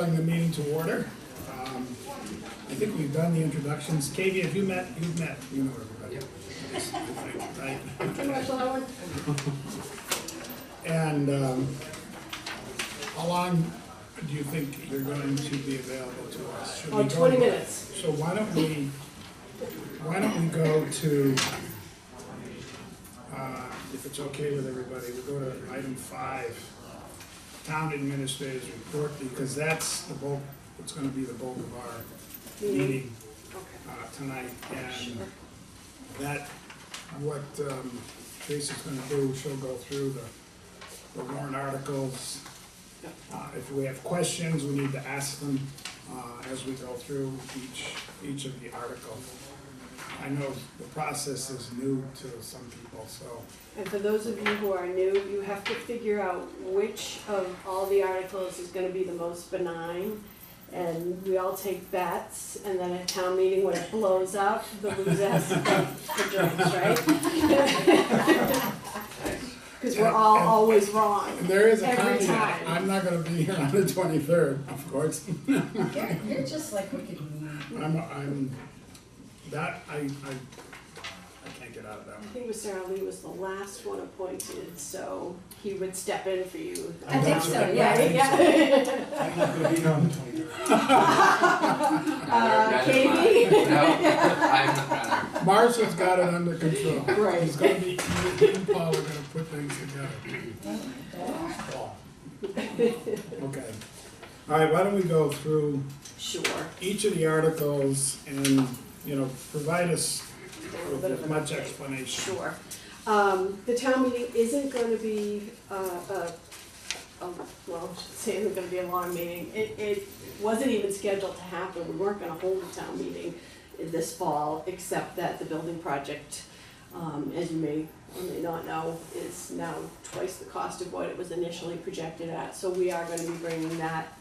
calling the meeting to order. I think we've done the introductions. Katie, have you met? You've met. You know everybody. Yep. Right? And how long do you think you're going to be available to us? Should we go 20 minutes. So why don't we go to, if it's okay with everybody, we'll go to item 5, Town Administrator's Report, because that's the bulk, it's gonna be the bulk of our meeting tonight. And that, what Tracy's gonna do, she'll go through the warrant articles. If we have questions, we need to ask them as we go through each of the articles. I know the process is new to some people, so. And for those of you who are new, you have to figure out which of all the articles is gonna be the most benign. And we all take bets, and then at town meeting, when it blows up, the loser has to pay for drinks, right? Because we're all always wrong. And there is a every caveat, time. I'm not gonna be here on the 23rd, of course. You're just like wicked mean. I can't get out of that I one. think Mr. Ali was the last one appointed, so he would step in for you. I think so, Right? yeah. Yeah. I'm not gonna be here on the 23rd. Katie? No, I'm not rather. Marcia's got it under control. Right. He's gonna be, he and Paul are gonna put things together. Okay. All right, why don't we go through Sure. each of the articles and, provide us with as much update. explanation. Sure. The town meeting isn't going to be, well, I should say it's going to be a long meeting. It wasn't even scheduled to happen. We weren't going to hold a town meeting this fall, except that the building project, as you may or may not know, is now twice the cost of what it was initially projected at. So we are going to be bringing that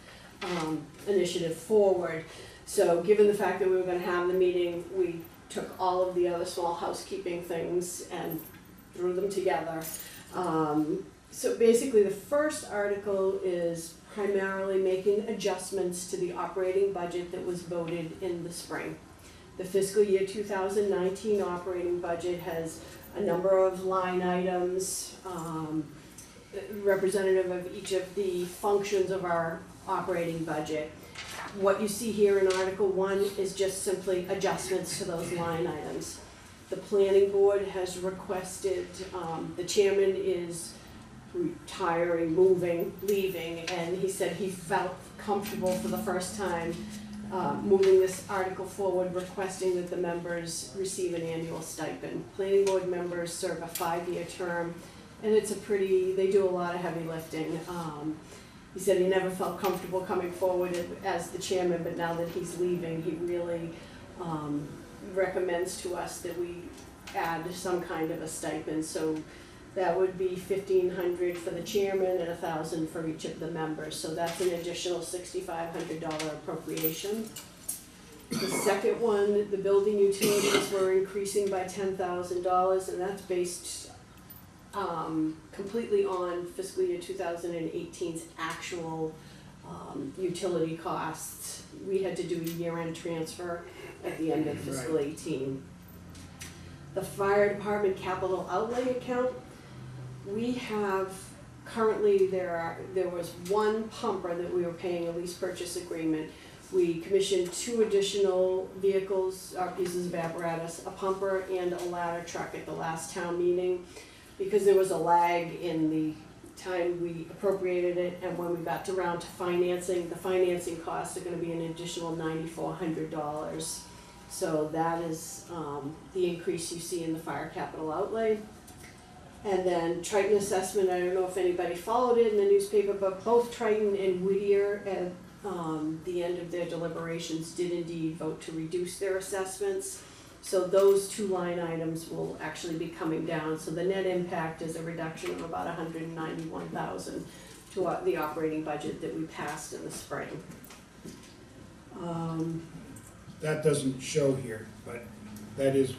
initiative forward. So given the fact that we were going to have the meeting, we took all of the other small housekeeping things and threw them together. So basically the first article is primarily making adjustments to the operating budget that was voted in the spring. The fiscal year 2019 operating budget has a number of line items representative of each of the functions of our operating budget. What you see here in Article 1 is just simply adjustments to those line items. The planning board has requested, the chairman is retiring, moving, leaving, and he said he felt comfortable for the first time moving this article forward, requesting that the members receive an annual stipend. Planning board members serve a 5-year term, and it's they do a lot of heavy lifting. He said he never felt comfortable coming forward as the chairman, but now that he's leaving, he really recommends to us that we add some kind of a stipend. So that would be $1,500 for the chairman and $1,000 for each of the members. So that's an additional $6,500 appropriation. The second one, the building utilities were increasing by $10,000, and that's based completely on fiscal year 2018's actual utility costs. We had to do a year-end transfer at the end of fiscal 18. The fire department capital outlay account, we have currently there was one pumper that we were paying a lease purchase agreement. We commissioned 2 additional vehicles, or pieces of apparatus, a pumper and a ladder truck at the last town meeting. Because there was a lag in the time we appropriated it and when we got around to financing, the financing costs are going to be an additional $9,400. So that is the increase you see in the fire capital outlay. And then Triton assessment, I don't know if anybody followed it in the newspaper, but both Triton and Whittier at the end of their deliberations did indeed vote to reduce their assessments. So those 2 line items will actually be coming down. So the net impact is a reduction of about $191,000 to the operating budget that we passed in the spring. That doesn't show here, but that is.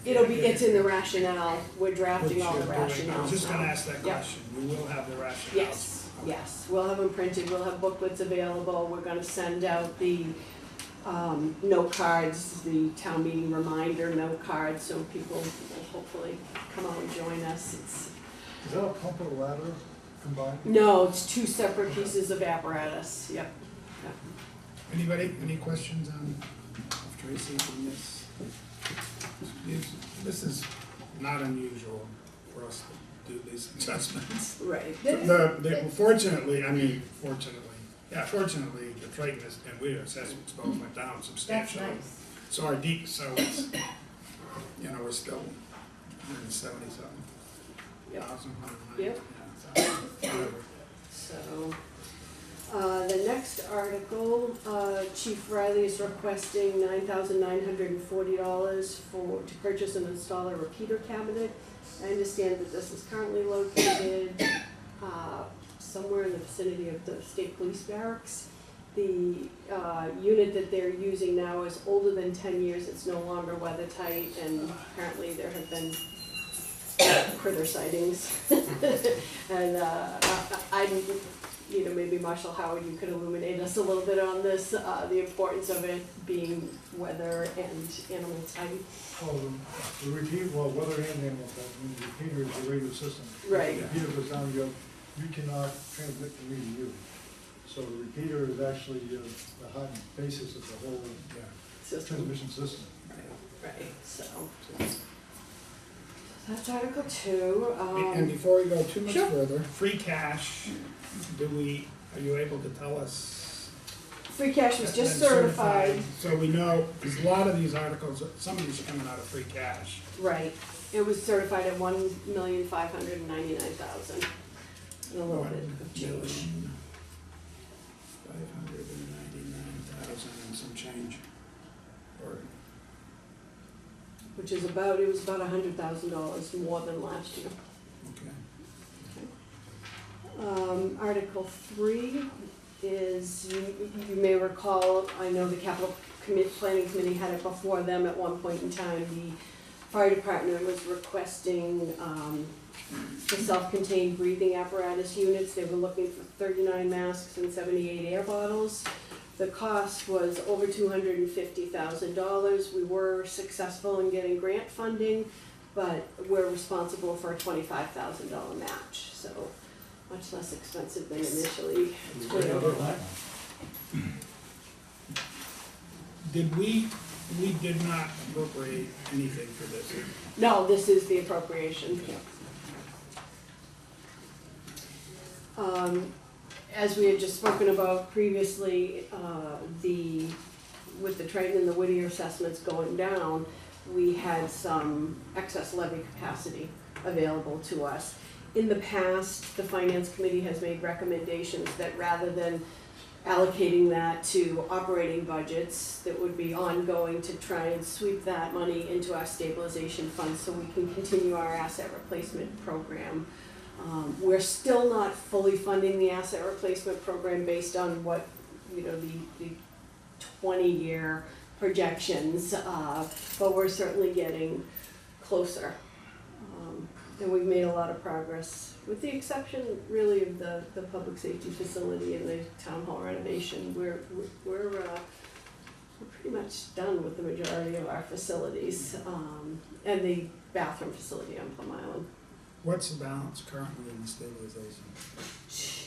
It's in the rationale. We're drafting all the I was rationales just gonna now. ask that Yep. question. You will have the rationales. Yes. Yes, we'll have them printed, we'll have booklets available, we're gonna send out the note cards, the town meeting reminder note cards, so people will hopefully come out and join us. Is that a pump and a ladder combined? No, it's two separate pieces of apparatus, yep. Anybody, any questions on Tracy on this? This is not unusual for us to do these adjustments. Right. Fortunately, the Triton and weir assessments both went down That's substantially. nice. So our deep, so it's, we're still 170 something. Yep. 1,190. Yep. Yeah, so, whatever. So, the next article, Chief Riley is requesting $9,940 to purchase and install a repeater cabinet. I understand that this is currently located, somewhere in the vicinity of the state police barracks. The, unit that they're using now is older than 10 years, it's no longer weather tight, and apparently there have been critter sightings. And, maybe Marshall Howard, you could illuminate us a little bit on this, the importance of it being weather and animal tight. Well, the repeater, weather and animal type, the repeater is the radio system. Right. The repeater goes down, you cannot transmit from me to you. So the repeater is actually the hot basis of the whole System. transmission system. Right, so. That's Article 2. And before we go too much Sure. further, free cash, are you able to tell us? Free cash was just Been certified. So we know, because a lot of these articles, some of these are coming out of free cash. Right, it was certified at $1,599,000. And a little bit of change. 599,000 and some change. Or, Which is about, it was about $100,000 more than last year. okay. Article 3 is, you may recall, I know the capital planning committee had it before them at one point in time. The fire department was requesting the self-contained breathing apparatus units. They were looking for 39 masks and 78 air bottles. The cost was over $250,000. We were successful in getting grant funding, but we're responsible for a $25,000 match, so much less expensive than initially. We did not appropriate anything for this. No, this is the appropriation. As we had just spoken about previously, with the Triton and the Whittier assessments going down, we had some excess levy capacity available to us. In the past, the Finance Committee has made recommendations that rather than allocating that to operating budgets that would be ongoing, to try and sweep that money into our stabilization fund so we can continue our asset replacement program. We're still not fully funding the asset replacement program based on what, the 20-year projections, but we're certainly getting closer. And we've made a lot of progress, with the exception really of the public safety facility and the town hall renovation. We're pretty much done with the majority of our facilities, and the bathroom facility on Plum Island. What's the balance currently in the stabilization?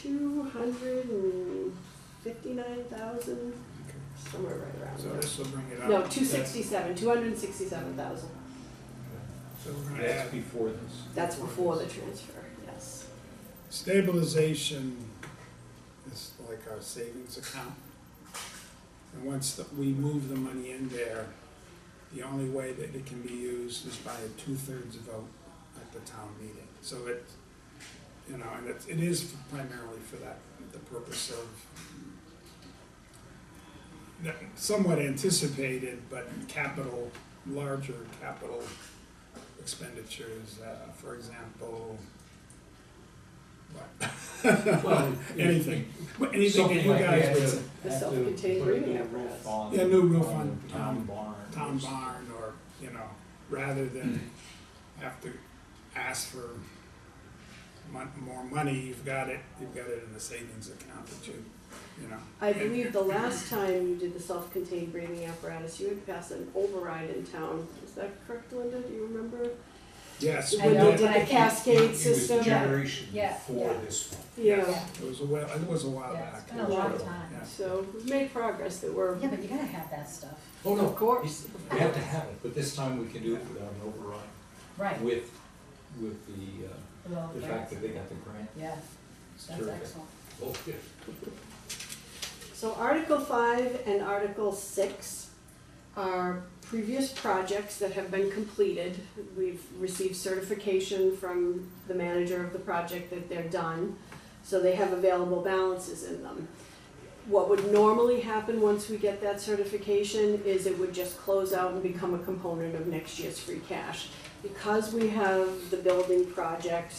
259,000, Okay. somewhere right around So there. this will bring it up. No, 267,000. So we're gonna That's add before this. That's before the transfer, yes. stabilization is like our savings account. And once we move the money in there, the only way that it can be used is by a 2/3 vote at the town meeting. So and it is primarily for the purpose of somewhat anticipated, but larger capital expenditures, for example, what? Well, Anything that you like guys that, would say. The self-contained breathing apparatus. Yeah, new roof on Town barn. town barn, or, rather than have to ask for more money, you've got it in the savings account that you know. I believe the last time you did the self-contained breathing apparatus, you had passed an override in town. Is that correct, Linda? Do you remember? Yes. When know, they did but I the can't- cascade It was system? the generation Yeah, before yeah. this one. Yeah, It was a while Yeah, back. it's been a long time. Yeah. so we've made progress that we're, Yeah, but you gotta have that stuff. Oh, no. of course. We have to have it, but this time we can do it without an override, Right. with Well, the fact that they got the grant. Yeah, that's Terrific. excellent. Oh, yeah. So Article 5 and Article 6 are previous projects that have been completed. We've received certification from the manager of the project that they're done, so they have available balances in them. What would normally happen once we get that certification is it would just close out and become a component of next year's free cash. Because we have the building project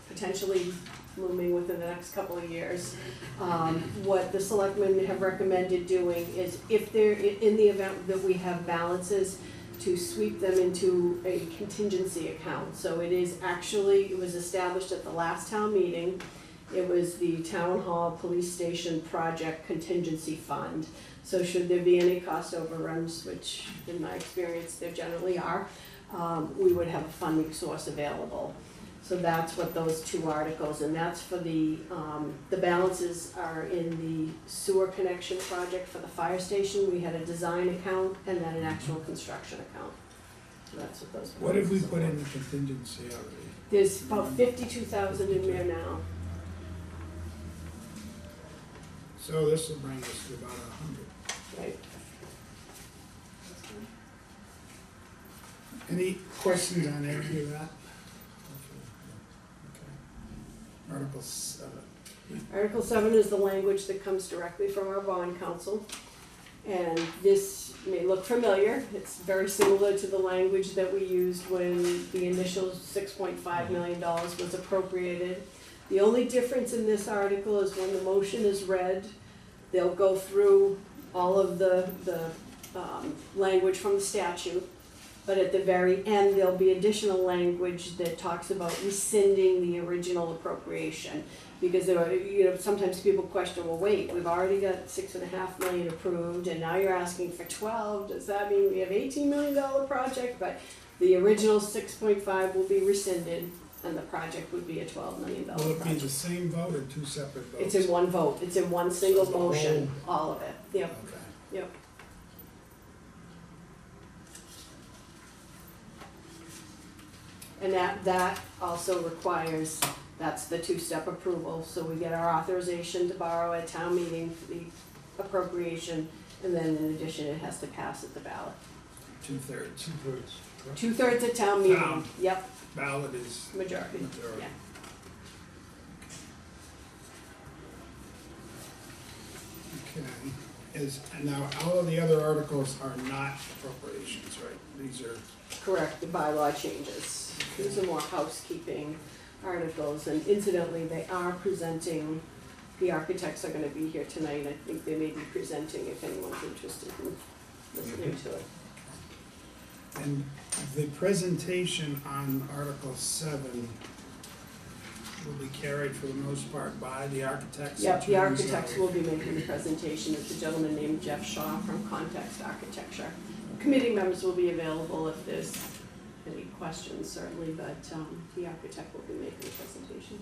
potentially looming within the next couple of years, what the selectmen have recommended doing is if they're, in the event that we have balances, to sweep them into a contingency account. So it is actually, it was established at the last town meeting. It was the Town Hall Police Station Project Contingency Fund. So should there be any cost overruns, which in my experience there generally are, we would have a funding source available. So that's what those two articles, and that's for the balances are in the sewer connection project for the fire station. We had a design account and then an actual construction account. So that's what those. What did we balances put are. in the contingency already? There's about 52,000 in there now. So this will bring us to about 100. Right. Any questions on any of that? Okay. Article 7. Article 7 is the language that comes directly from our bond council. And this may look familiar. It's very similar to the language that we used when the initial $6.5 million was appropriated. The only difference in this article is when the motion is read, they'll go through all of the language from the statute. But at the very end, there'll be additional language that talks about rescinding the original appropriation. Because there are, you know, sometimes people question, well, wait, we've already got $6.5 million approved, and now you're asking for 12. Does that mean we have $18 million project? But the original 6.5 will be rescinded, and the project would be a $12 million Will it be the project. same vote or two separate votes? It's in one vote. It's in one single So the whole- motion, all of it. Yep, Okay. yep. And that also requires, that's the two-step approval, so we get our authorization to borrow at town meeting for the appropriation, and then in addition, it has to pass at the ballot. 2/3. Two-thirds. correct? 2/3 at town meeting, Town. yep, Ballot is majority, majority. yeah. Okay. And now, all of the other articles are not appropriations, right? These are, Correct, the bylaw changes. These are more housekeeping articles, and incidentally, they are presenting, the architects are gonna be here tonight. I think they may be presenting if anyone's interested in listening to it. and the presentation on Article 7 will be carried for the most part by the architects. in Yep, the terms architects of- will be making the presentation. It's a gentleman named Jeff Shaw from Context Architecture. Committee members will be available if there's any questions, certainly, but the architect will be making the presentation.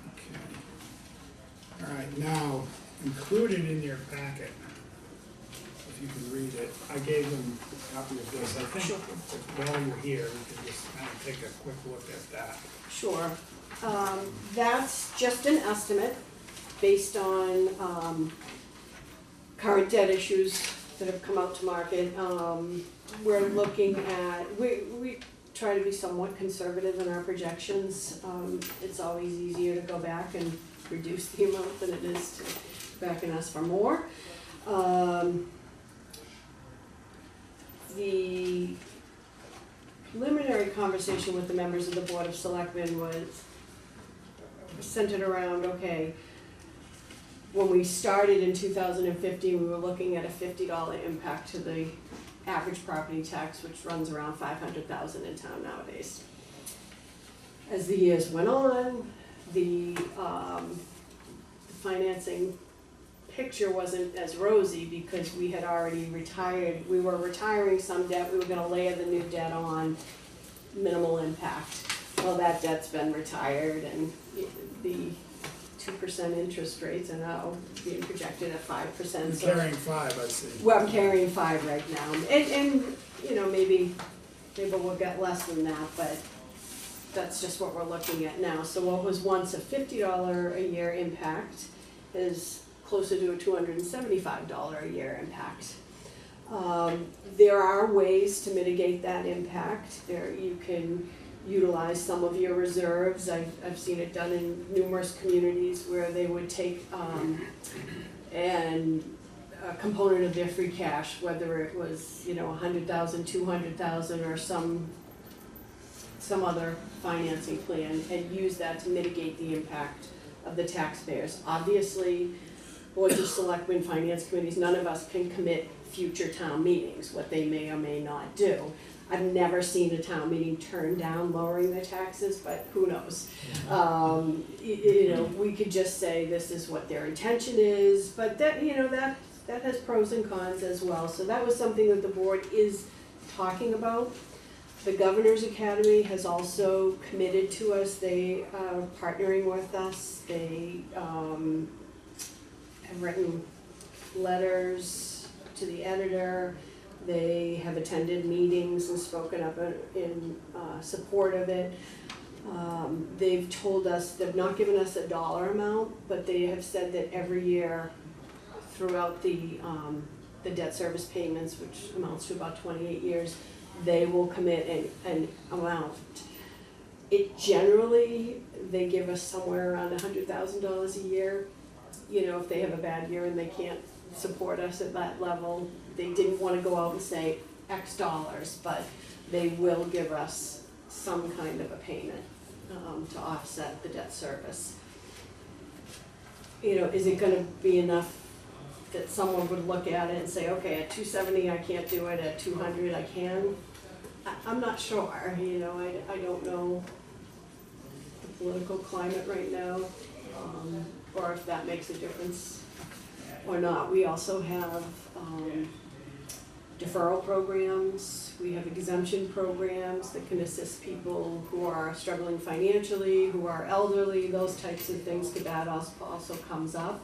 Okay. All right, now, included in your packet, if you can read it, I gave them a copy of this. I think Sure. while you're here, we can just kind of take a quick look at that. Sure. That's just an estimate based on current debt issues that have come out to market. We're looking at, we try to be somewhat conservative in our projections. It's always easier to go back and reduce the amount than it is to go back and ask for more. The preliminary conversation with the members of the Board of Selectmen was centered around, okay, when we started in 2015, we were looking at a $50 impact to the average property tax, which runs around 500,000 in town nowadays. As the years went on, the financing picture wasn't as rosy because we had already retired. We were retiring some debt, we were gonna layer the new debt on, minimal impact. Well, that debt's been retired, and the 2% interest rates are now being projected at 5%. You're carrying 5, I see. Well, I'm carrying 5 right now, and you know, maybe we'll get less than that, but that's just what we're looking at now. So what was once a $50 a year impact is closer to a $275 a year impact. There are ways to mitigate that impact. You can utilize some of your reserves. I've seen it done in numerous communities where they would take and a component of their free cash, whether it was, you know, 100,000, 200,000, or some other financing plan, and use that to mitigate the impact of the taxpayers. Obviously, boards of selectmen, finance committees, none of us can commit future town meetings, what they may or may not do. I've never seen a town meeting turn down lowering their taxes, but who knows? You know, we could just say this is what their intention is, but that, you know, that has pros and cons as well. So that was something that the board is talking about. The Governor's Academy has also committed to us. They are partnering with us. They have written letters to the editor. They have attended meetings and spoken up in support of it. They've told us, they've not given us a dollar amount, but they have said that every year throughout the debt service payments, which amounts to about 28 years, they will commit an amount. It generally, they give us somewhere around $100,000 a year. You know, if they have a bad year and they can't support us at that level, they didn't want to go out and say X dollars, but they will give us some kind of a payment to offset the debt service. You know, is it going to be enough that someone would look at it and say, okay, at 270 I can't do it, at 200 I can? I'm not sure, you know, I don't know the political climate right now, or if that makes a difference or not. We also have deferral programs, we have exemption programs that can assist people who are struggling financially, who are elderly, those types of things, because that also comes up.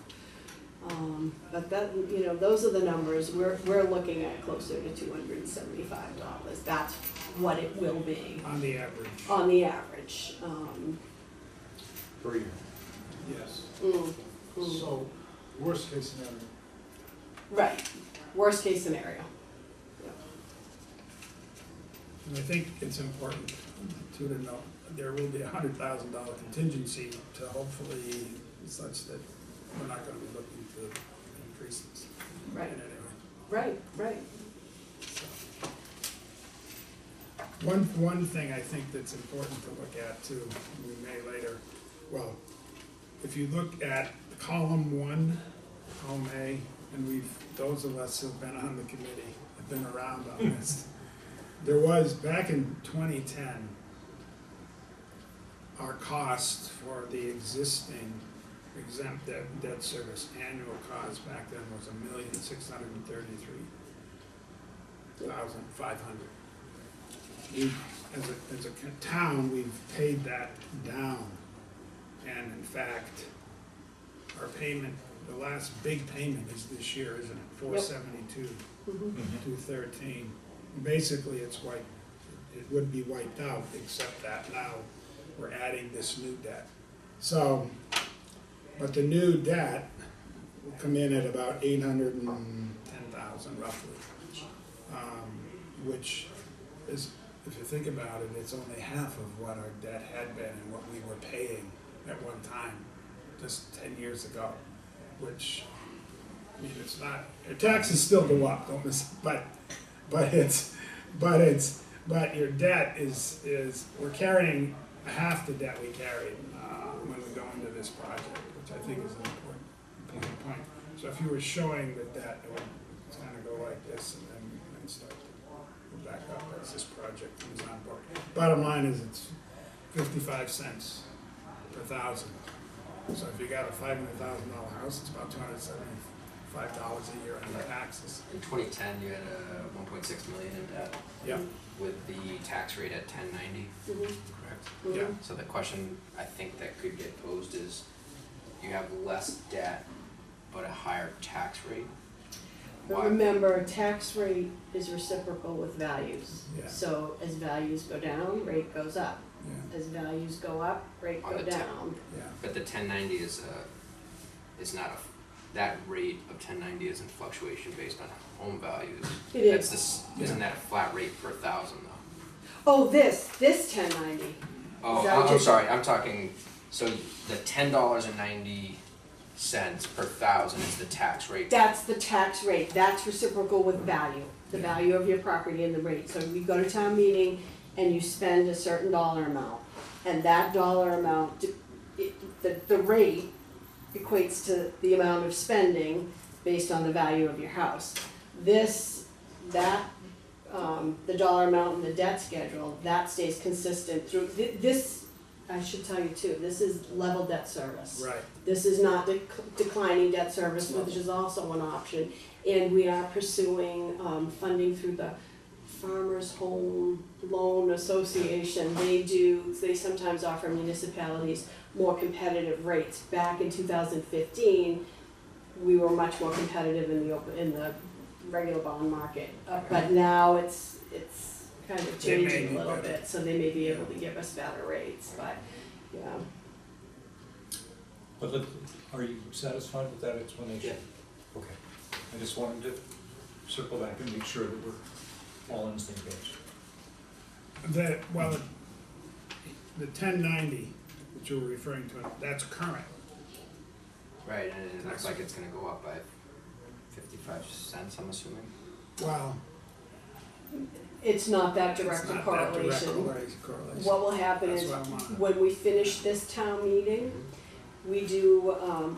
But that, you know, those are the numbers. We're looking at closer to $275. That's what it will be. On the average. On the average. Per year. Yes. So, worst case scenario, Right. Worst case scenario. And I think it's important to know there will be $100,000 contingency to hopefully such that we're not gonna be looking to increase this. Right. In any way. Right. So. One thing I think that's important to look at too, we may later, well, if you look at column 1, column A, and those of us who've been on the committee have been around on this. There was, back in 2010, our cost for the existing exempt debt service annual cost back then was $1,633,500. As a town, we've paid that down, and in fact, our payment, the last big payment is this year, isn't it? $472, $213. Basically, it would be wiped out, except that now we're adding this new debt. So, but the new debt will come in at about $810,000 roughly, which is, if you think about it, it's only half of what our debt had been and what we were paying at one time, just 10 years ago, which, I mean, it's not, your taxes still go up, don't miss, but your debt is we're carrying half the debt we carried when we go into this project, which I think is an important point. So if you were showing the debt, it would kind of go like this and then start to go back up as this project comes on board. Bottom line is it's 55 cents per thousand. So if you got a $500,000 house, it's about $275 a year in taxes. In 2010, you had 1.6 million in debt Yeah, with the tax rate at 1090, Mhm. correct? yeah. So the question I think that could get posed is, you have less debt but a higher tax rate. But Why? remember, tax rate is reciprocal with values. Yeah. So as values go down, rate goes up. Yeah, As values go up, rate On go the tip. down. yeah. But the 1090 is not that rate of 1090 isn't fluctuation based on home values. It That's is. this, isn't that a flat rate per thousand though? Oh, this 1090. Oh, Is that what I'm you're- sorry, I'm talking, so the $10.90 per thousand is the tax rate. That's the tax rate, that's reciprocal with value, the value of your property and the rate. So you go to town meeting and you spend a certain dollar amount, and that dollar amount, the rate equates to the amount of spending based on the value of your house. The dollar amount in the debt schedule, that stays consistent through, this, I should tell you too, this is level debt service. Right, This is not declining debt service, which is also an option. And we are pursuing funding through the Farmers Home Loan Association. They sometimes offer municipalities more competitive rates. Back in 2015, we were much more competitive in the regular bond market. But now it's kind of They may changing be a little better. bit, so they may be able to give us better rates, but, yeah. But are you satisfied with that explanation? Okay. I just wanted to circle back and make sure that we're all on the same page. the 1090 that you were referring to, that's current. Right, and it looks like it's gonna go up by 55 cents, I'm assuming. Well, It's not that it's direct a not that direct correlation. correlation. What will happen That's is, what I wanted. when we finish this town meeting, we do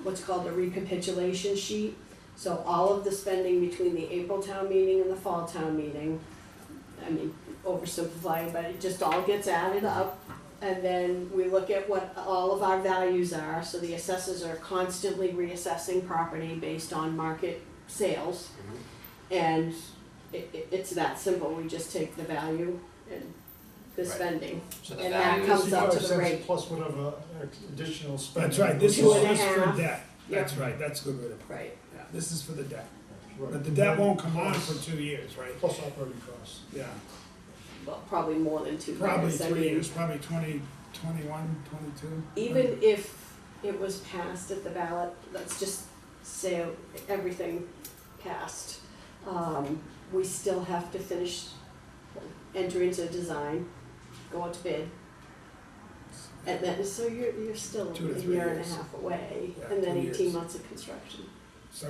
what's called a recapitulation sheet. So all of the spending between the April town meeting and the fall town meeting, I mean, oversimplifying, but it just all gets added up. And then we look at what all of our values are, so the assessors are constantly reassessing property based on market sales. And it's that simple, we just take the value and the Right. spending. So the And that value comes is, up to the 55 cents rate. plus whatever additional spending. That's right, this is 2.5. for debt. That's right, that's good with it. Right. Yeah, this is for the debt. Right. But the debt won't come on for 2 years, right? Plus operating costs. Yeah, Well, probably more than 2 probably years. I 3 mean, years, probably 2021, 22. even if it was passed at the ballot, let's just say everything passed, we still have to enter into design, go out to bid. And then, so you're still 2 to a 3 year and a years. half away, Yeah, and then 2 18 years. months of construction. So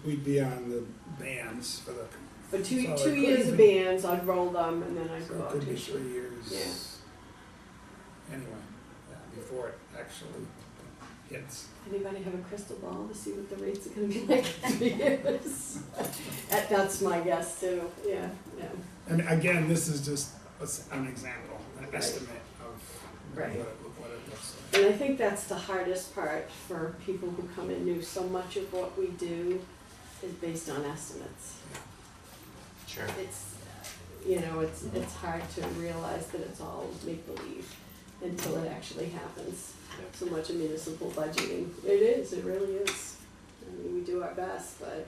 we'd be on the bands for the, For two So it 2 could years of even- bands, I'd roll them, and then I'd so go it out could to be issue. 3 years. Yeah. Anyway, yeah, before it actually hits. Anybody have a crystal ball to see what the rates are gonna be like in 3 years? That's my guess too, yeah. And again, this is just an example, an Right. estimate of what Right. it looks like. And I think that's the hardest part for people who come in new. So much of what we do is based on estimates. sure. It's hard to realize that it's all make-believe until it actually happens. So much of municipal budgeting, it really is. I mean, we do our best, but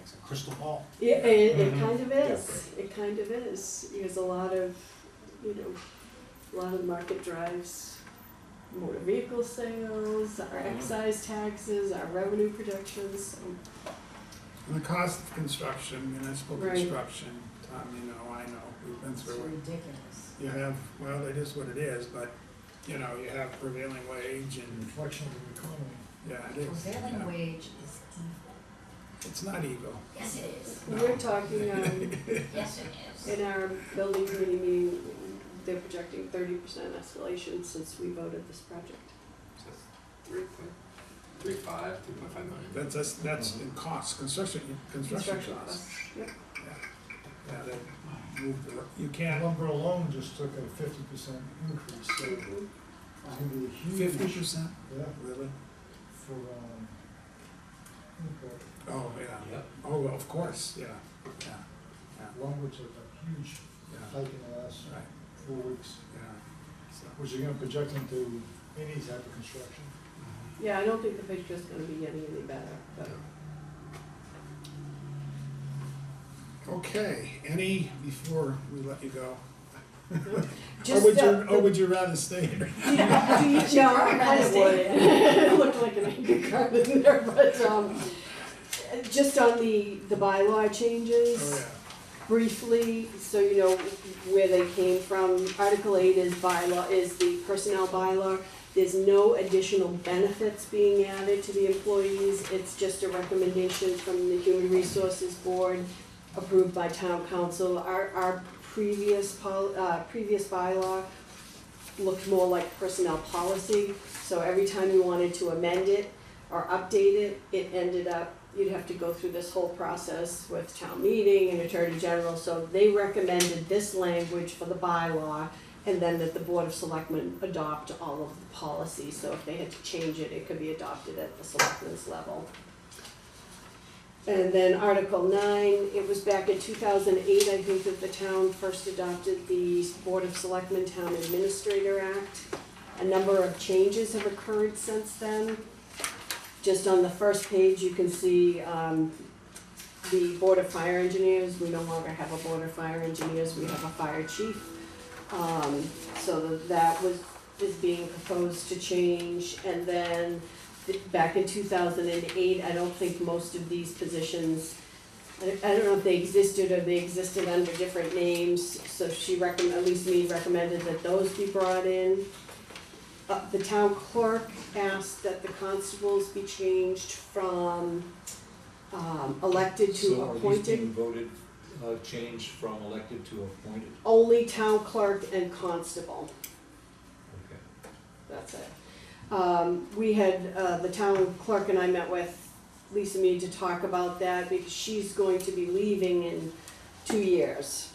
It's a crystal ball. yeah, it Mhm. kind of is, it kind of is. Because a lot of the market drives motor vehicle sales, our excise taxes, our revenue projections, so. And the cost of construction, municipal Right. construction, Tom, I know, we've been It's through it. ridiculous. You have, well, it is what it is, but, you have prevailing wage and, Reflection of the economy. yeah, it is. Prevailing yeah. wage is evil. It's not evil. Yes, it is. We're talking, Yes, it is. in our building committee meeting, they're projecting 30% escalation since we voted this project. So 3.5 million. That's in costs, construction costs. Construction costs, yep. Yeah, that moved, you can't, Lumber alone just took a 50% increase, so it's gonna be a huge. 50%? Yeah, Really? for, import. Oh, yeah. Yep. Oh, well, of course, yeah, yeah, yeah, Lumber took a huge yeah, hike in the last right, 4 weeks, yeah. So, which are gonna project into any type of construction. Yeah, I don't think the picture's gonna be getting any better, but. okay, any, before we let you go? Just, Or would you rather stay here? No, I kind of would. It looked like an angry card in there, but, just on the bylaw changes. Oh, yeah. Briefly, so you know where they came from, Article 8 is the personnel bylaw. There's no additional benefits being added to the employees, it's just a recommendation from the Human Resources Board, approved by Town Council. Our previous bylaw looked more like personnel policy, so every time you wanted to amend it or update it, it ended up, you'd have to go through this whole process with town meeting and attorney general, so they recommended this language for the bylaw, and then that the Board of Selectmen adopt all of the policies, so if they had to change it, it could be adopted at the selectmen's level. And then Article 9, it was back in 2008, I think, that the town first adopted the Board of Selectmen Town Administrator Act. A number of changes have occurred since then. Just on the first page, you can see the Board of Fire Engineers. We no longer have a Board of Fire Engineers, we have a fire chief. So that is being proposed to change. And then back in 2008, I don't think most of these positions, I don't know if they existed or they existed under different names. So she at least me recommended that those be brought in. The town clerk asked that the constables be changed from elected to So are these appointed. being voted, changed from elected to appointed? Only town clerk and constable, Okay. that's it. We had, the town clerk and I met with Lisa Mead to talk about that because she's going to be leaving in 2 years.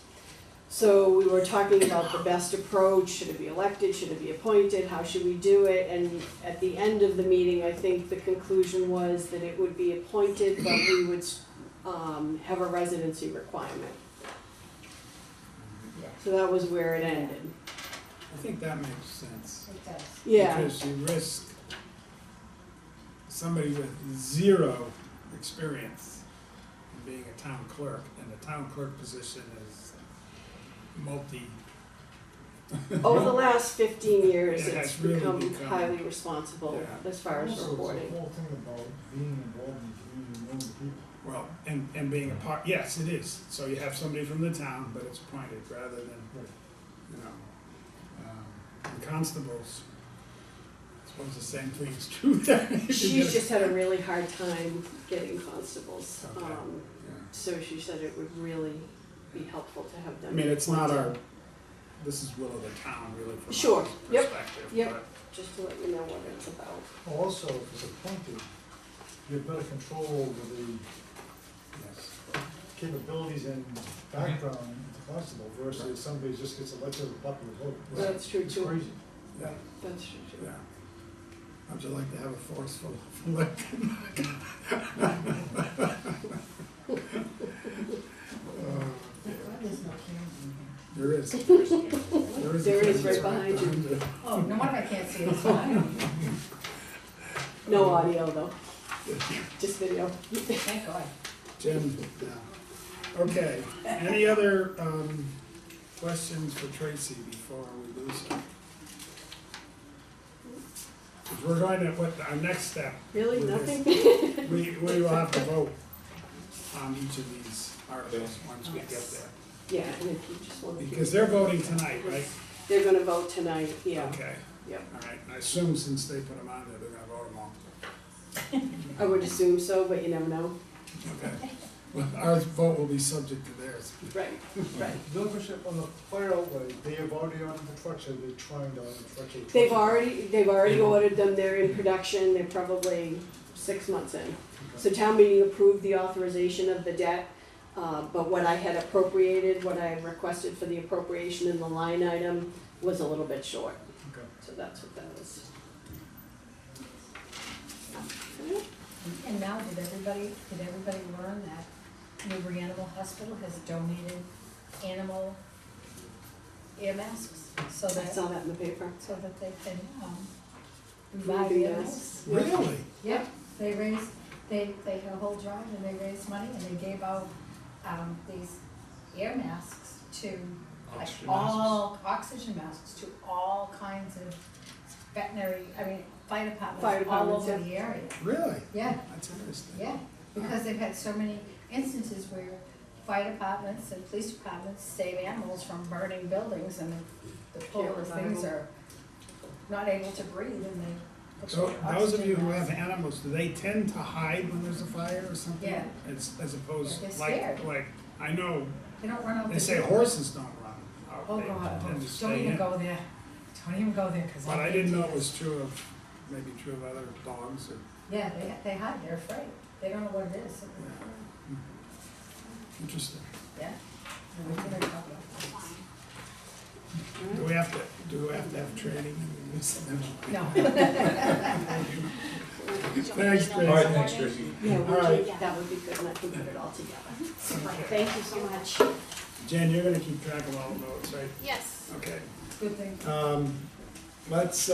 So we were talking about the best approach, should it be elected, should it be appointed, how should we do it? And at the end of the meeting, I think the conclusion was that it would be appointed, but we would have a residency requirement. So that was where it ended. I think that makes sense. It does. Yeah, Because you risk somebody with zero experience in being a town clerk, and the town clerk position is over the last 15 years, It it's has really become become- highly responsible Yeah. as far as Also, reporting. it's the whole thing about being involved in the community, knowing the people. well, and being a part, yes, it is. So you have somebody from the town, but it's appointed rather than, you know, the constables. I suppose the same thing is true there. She's just had a really hard time getting constables. Okay. Yeah. So she said it would really be helpful to have I them. mean, it's not appointed. this is will of the town really from Sure. our Yep. perspective. Yep. but- Just to let you know what it's about. Also, if it's appointed, you have better control over the Yes. capabilities and background of the constable versus somebody just gets elected with a popular vote. That's true It's too. crazy. Yeah, That's true too. yeah. How'd you like to have a force full of elected? There's no cameras in here. There is. There is right behind you. Oh, no wonder I can't see it, fine. No audio though, just video. Thank God. Jim, yeah. Okay, any other, questions for Tracy before we lose her? 'Cause we're going to, our next step, Really, With nothing? we will have to vote on each of these articles once we get Yes. there. Yeah, and if you just want to. Because they're voting tonight, right? They're gonna vote tonight, yeah. Okay, Yep. all right, I assume since they put them on there, they're gonna vote them all. I would assume so, but you never know. Okay, well, our vote will be subject to theirs. Right, right. The other question, on the fire outlay, they have already ordered the trucks, or they're trying to order the trucks? or the They've trucks- already ordered them, they're in production, they're probably 6 months in. So town meeting approved the authorization of the debt. But what I had appropriated, what I had requested for the appropriation in the line item was a little bit short. Okay. So that's what that was. And now, did everybody learn that Newbury Animal Hospital has donated animal ear masks? So I that, saw that in the paper. so that they can, revive Ruby animals. masks. Really? Yep, they raised, they had a whole drive and they raised money and they gave out, these air masks to like Oxygen all, oxygen masks to all kinds of veterinary, fire Fire departments all departments, over yeah. the area. Really? Yeah, That's interesting. yeah, because they've had so many instances where fire departments and police departments save animals from burning buildings and the poor Can't revive things them. are not able to breathe and they put So those of you who have oxygen masks. animals, do they tend to hide when there's a fire or something? Yeah. As opposed, Yeah, they're scared. like, I know, They don't run out the they say door. horses don't run out. Oh They God, tend to don't stay even in. go there, don't even go there, cause But I didn't know it was true of, maybe true of other dogs or. Yeah, they hide, they're afraid, they don't know what it is. Interesting. Yeah. And we can talk about Do we have to have training in this? No. Thanks, Chris. All right, thanks, Tracy. Yeah, All right. that would be good, and I can put it all together. Okay. Thank you so much. Jen, you're gonna keep track of all of those, right? Yes. Okay. Good thing. Let's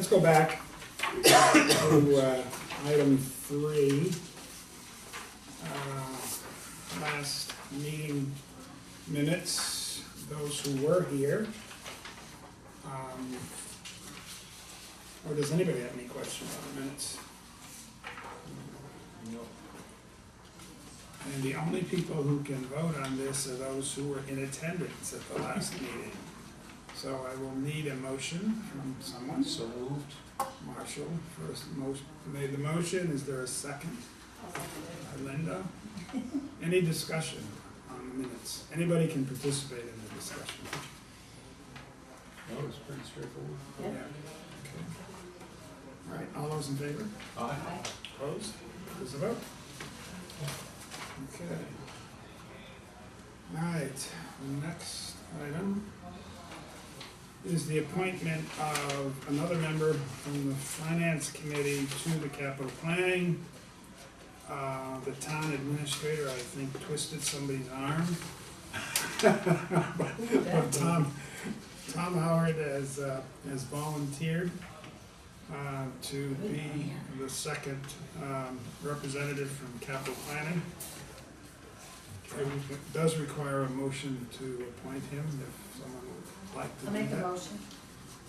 go back to item 3. Last meeting minutes, those who were here. Or does anybody have any questions on the minutes? No. And the only people who can vote on this are those who were in attendance at the last meeting. So I will need a motion from someone. So moved. Marshall first made the motion. Is there a second? Linda? Any discussion on the minutes? Anybody can participate in the discussion. No, it's pretty straightforward. Yeah. Okay. All right, all those in favor? Aye. Opposed? There's a vote. Okay. All right, next item is the appointment of another member from the Finance Committee to the Capital Planning. The town administrator, I think, twisted somebody's arm. But Tom Howard has volunteered to be the second representative from Capital Planning. It does require a motion to appoint him if someone would like to I'll do make a that. motion.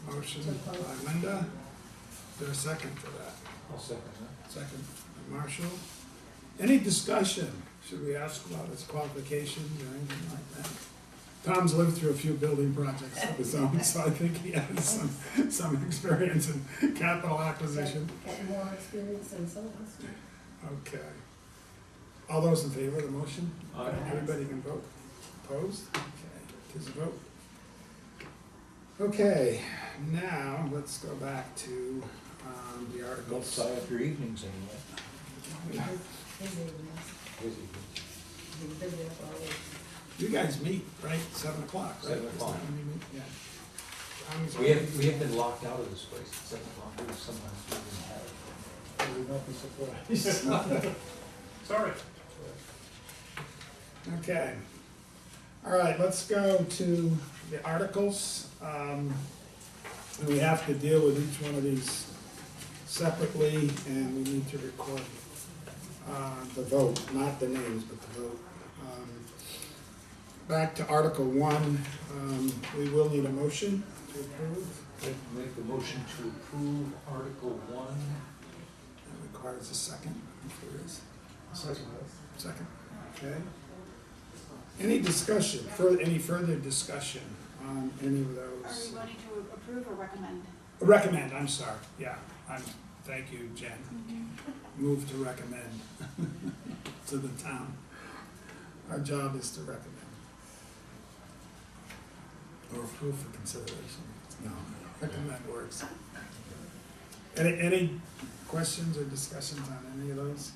Motion To appoint. by Linda. Is there a second for that? I'll second that. Second by Marshall. Any discussion? Should we ask about his qualifications or anything like that? Tom's lived through a few building projects of his own, so I think he has some experience in capital acquisition. Got more experience than some of us. Okay. All those in favor of the motion? Aye. Everybody can vote. Opposed? Okay, tis a vote. Okay, now let's go back to the Don't articles. tie up your evenings anyway. Busy. Busy up all week. You guys meet, right, 7 o'clock, right? 7 o'clock. Is that when you meet? Yeah. Tom's We have been locked out of this place at 7 o'clock. We sometimes don't even have it. I would not be surprised. Sorry. Okay. All right, let's go to the articles. And we have to deal with each one of these separately, and we need to record the vote, not the names, but the vote. Back to Article 1, we will need a motion to approve. Make the motion to approve Article 1. That requires a second, if there is. Second, okay. Any discussion, any further discussion on any of Are those? we voting to approve or recommend? Recommend, I'm sorry, yeah, thank you, Jen. Move to recommend to the town. Our job is to recommend. Or approve for consideration. No, recommend works. Any questions or discussions on any of those?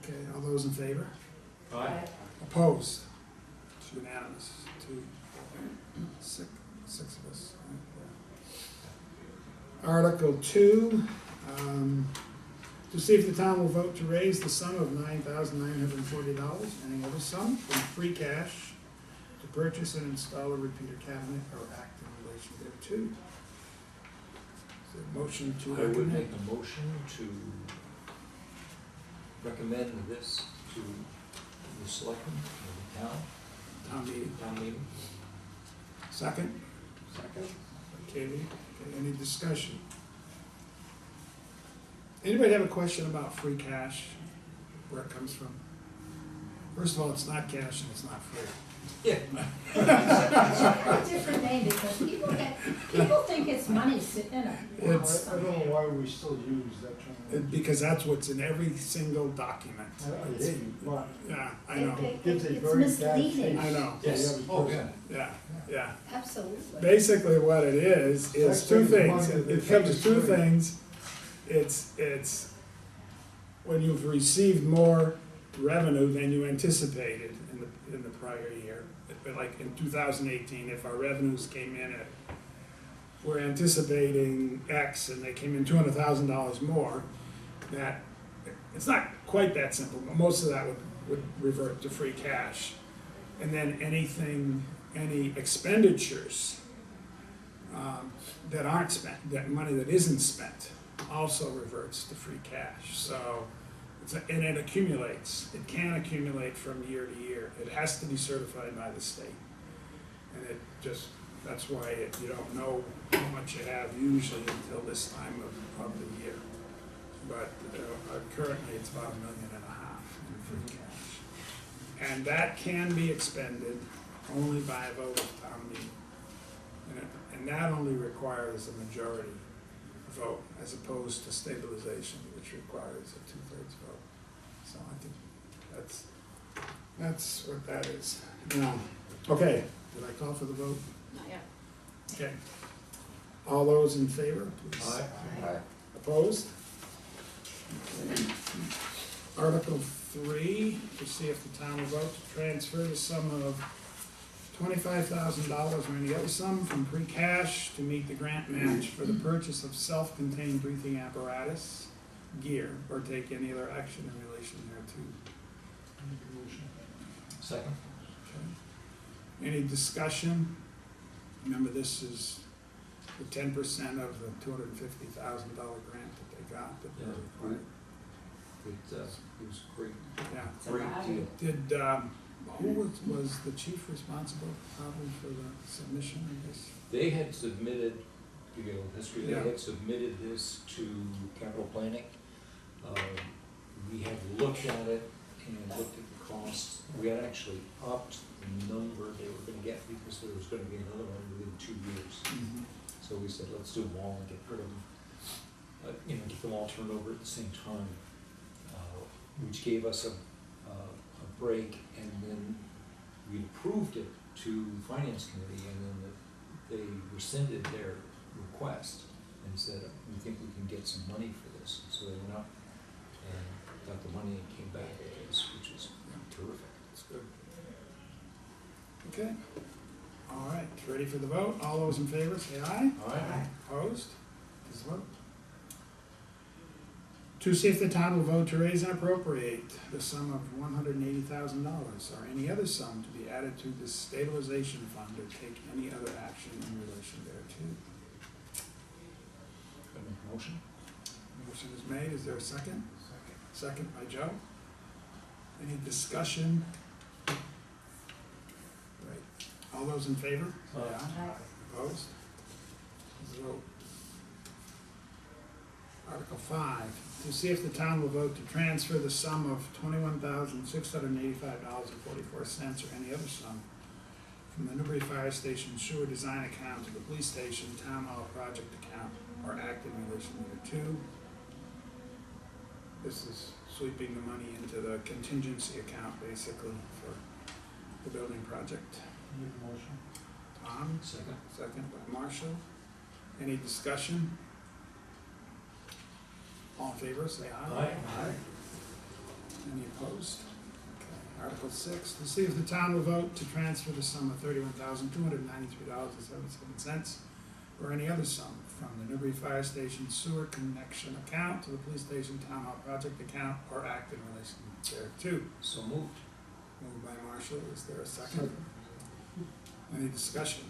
Okay, all those in favor? Aye. Opposed? It's unanimous, 2, 6 of us. Article 2, to see if the town will vote to raise the sum of $9,940, any other sum, from free cash to purchase and install a repeater cabinet or act in relation thereto. Is there a motion to I would make recommend? a motion to recommend this to the selectmen of the town, Town meeting. Second? Second. Katie, okay, any discussion? Anybody have a question about free cash, where it comes from? First of all, it's not cash and it's not free. Yeah. A different name, because people think it's money sitting in a I It's- don't know why we still use that term. Because that's what's in every single document. I hate it, but Yeah, I know, gives a It's very bad misleading. I know, Yes. Oh, yeah. yeah. Absolutely. Basically what it is two Actually, things, money that it comes to two comes free. things. It's when you've received more revenue than you anticipated in the prior year. Like in 2018, if our revenues came in at, we're anticipating X and they came in $200,000 more, that, it's not quite that simple, but most of that would revert to free cash. And then any expenditures that aren't spent, that money that isn't spent, also reverts to free cash. So, and it accumulates. It can accumulate from year to year. It has to be certified by the state. And it just, that's why you don't know how much you have usually until this time of the year. But currently it's about $1.5 million in free cash. And that can be expended only by a vote of town meeting. And that only requires a majority vote as opposed to stabilization, which requires a 2/3 vote. So I think that's what that is. Now, okay, did I call for the vote? Not yet. Okay. All those in favor, please. Aye. Aye. Opposed? Article 3, to see if the town will vote to transfer the sum of $25,000 or any other sum from free cash to meet the grant match for the purchase of self-contained breathing apparatus, gear, or take any other action in relation thereto. Second? Okay. Any discussion? Remember, this is the 10% of the $250,000 grant that they got. That Yeah, they required. It was great, Yeah. great deal. Did, who was the chief responsible probably for the submission of this? They had submitted, to give you a little history, they Yeah. had submitted this to capital planning. We had looked at it and looked at the costs. We had actually upped the number they were gonna get because there was gonna be another one within 2 years. So we said, let's do them all and get rid of them, get them all turned over at the same time, which gave us a break, and then we approved it to the finance committee, and then they rescinded their request and said, we think we can get some money for this. So they went up and got the money and came back with this, which is terrific. That's good. Okay. All right, ready for the vote? All those in favor, say aye. Aye. Opposed? This vote. To see if the town will vote to raise and appropriate the sum of $180,000 or any other sum to be added to the stabilization fund or take any other action in relation thereto. Can I make a motion? Motion is made, is there a second? Second by Joe. Any discussion? Right, all those in favor? Say aye. Aye. Opposed? This vote. Article 5, to see if the town will vote to transfer the sum of $21,685.44 or any other sum from the Newbury Fire Station sewer design account to the police station town hall project account or act in relation thereto. This is sweeping the money into the contingency account basically for the building project. Make a motion. Tom, Second. second by Marshall. Any discussion? All in favor, say aye. Aye. Any opposed? Okay. Article 6, to see if the town will vote to transfer the sum of $31,293.77 or any other sum from the Newbury Fire Station sewer connection account to the police station town hall project account or act in relation thereto. So moved. Moved by Marshall, is there a second? Any discussion?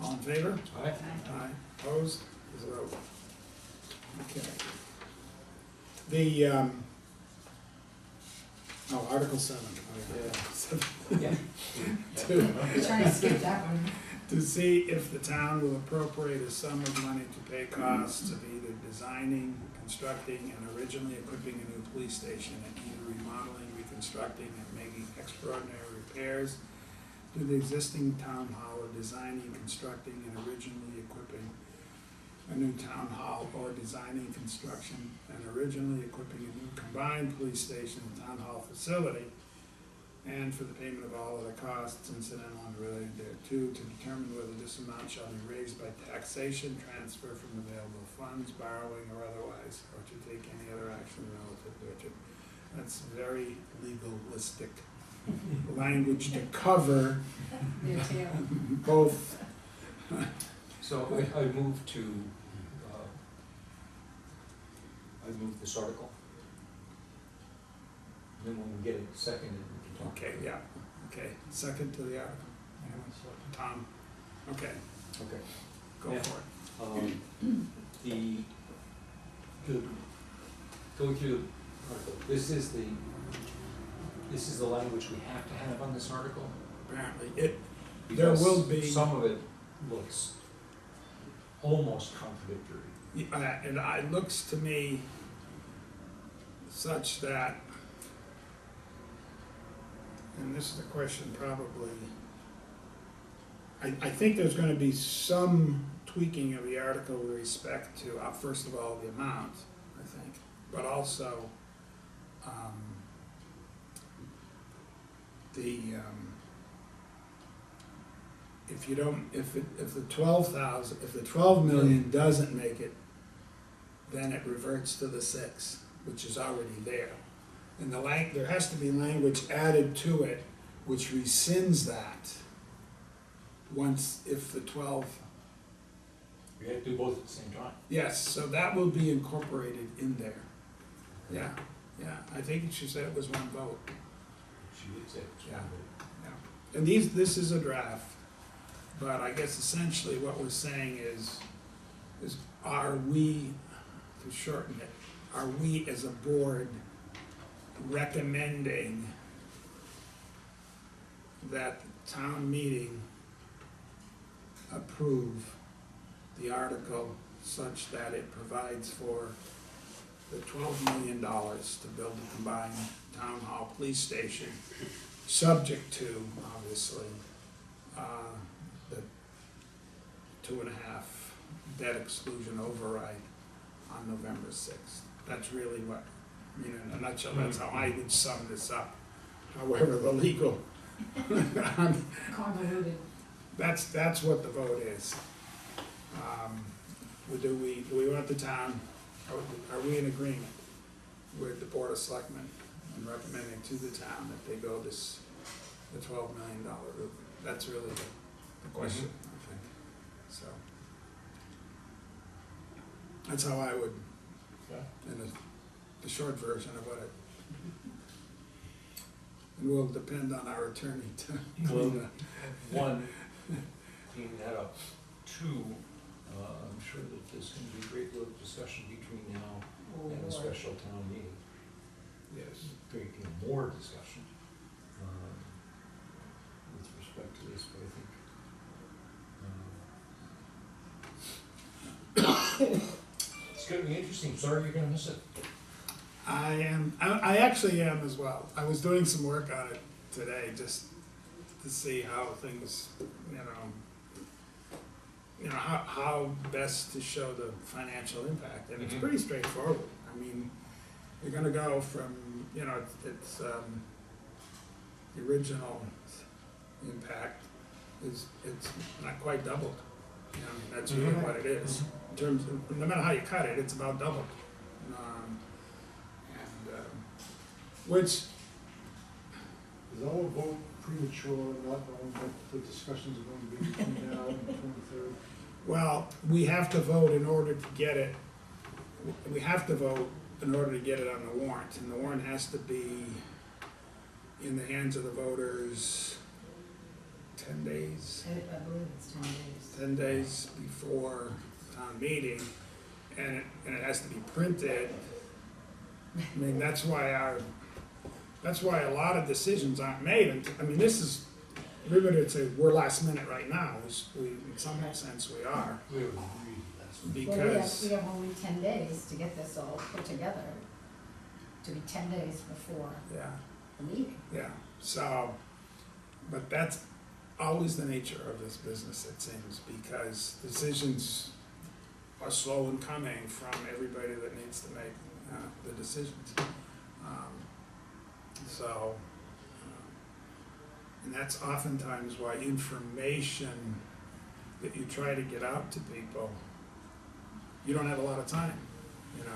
All in favor? Aye. Aye. Opposed? Is a vote. Okay. The, Article 7. Yeah. You're trying to skip that one. To see if the town will appropriate a sum of money to pay costs of either designing, constructing, and originally equipping a new police station, and either remodeling, reconstructing, and making extraordinary repairs to the existing town hall, or designing, constructing, and originally equipping a new town hall, or designing, construction, and originally equipping a new combined police station and town hall facility, and for the payment of all other costs incidental and related thereto, to determine whether this amount shall be raised by taxation, transfer from available funds, borrowing, or otherwise, or to take any other action relative thereto. That's very legalistic language to cover There too. both. So I move to, I move this article. And then when we get it seconded, we can talk. Okay, yeah, okay, second to the article. Anyone? Tom, okay, Okay. go Yeah. for it. Going through the article, this is the language we have to have on this article? Apparently, there Because will be. some of it looks almost contradictory. And it looks to me such that, and this is a question probably, I think there's gonna be some tweaking of the article with respect to, first of all, the amount, I think, but also, if you don't, if the 12 million doesn't make it, then it reverts to the 6, which is already there. And there has to be language added to it which rescinds that once, if the 12, We have to do both at the same time. yes, so that will be incorporated in there. Yeah, I think she said it was one vote. She did say it's Yeah. one vote. And this is a draft, but I guess essentially what we're saying is are we, to shorten it, are we as a board recommending that the town meeting approve the article such that it provides for the $12 million to build a combined town hall police station, subject to, obviously, the 2.5 debt exclusion override on November 6th. That's really what, in a nutshell, that's how I would sum this up. However, the legal, Convoluted. that's what the vote is. Do we want the town, are we in agreement with the Board of Selectmen and recommending to the town that they go the $12 million route? That's really the question, I think, so. That's how I would, in the short version of what it, and will depend on our attorney to clean the. One, clean that up. Two, I'm sure that there's going to be a great deal of discussion between now and the special town meeting. Yes. Great deal more discussion with respect to this, but I think it's going to be interesting. Sorry you're going to miss it. I actually am as well. I was doing some work on it today, just to see how things, how best to show the financial impact, and it's Mhm. pretty straightforward. I mean, you're gonna go from, it's, the original impact it's not quite doubled. That's really what it is. In terms of, no matter how you cut it, it's about doubled. which, Is our vote premature, not knowing what the discussions are going to be between now and the 23rd? well, we have to vote in order to get it, we have to vote in order to get it on the warrant, and the warrant has to be in the hands of the voters 10 days. I believe it's 10 days. 10 days before town meeting, and it has to be printed. I mean, that's why a lot of decisions aren't made, and, I mean, this is, everybody would say, we're last minute right now, in some sense we are, We have agreed last week. Well, because, we have only 10 days to get this all put together, to be 10 days before yeah, the meeting. yeah, so, but that's always the nature of this business, it seems, because decisions are slow in coming from everybody that needs to make the decisions. So, and that's oftentimes why information that you try to get out to people, you don't have a lot of time, you know,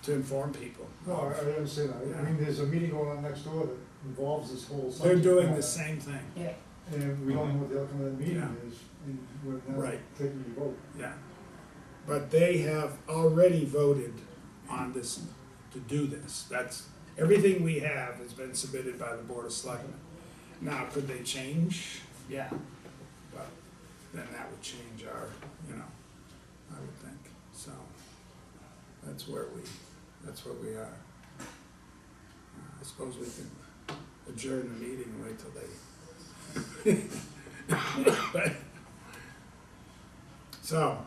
to inform people. No, I understand that. I mean, there's a meeting going on next door that involves this whole subject. They're doing matter, the same thing, Yeah. And we don't know what the outcome of that meeting Yeah. is, and we're now Right. taking the vote. yeah. But they have already voted on this, to do this. That's, everything we have has been submitted by the Board of Selectmen. Now, could they change? Yeah. But then that would change our, you know, I would think, so that's where we are. I suppose we can adjourn the meeting and wait till they. But, so,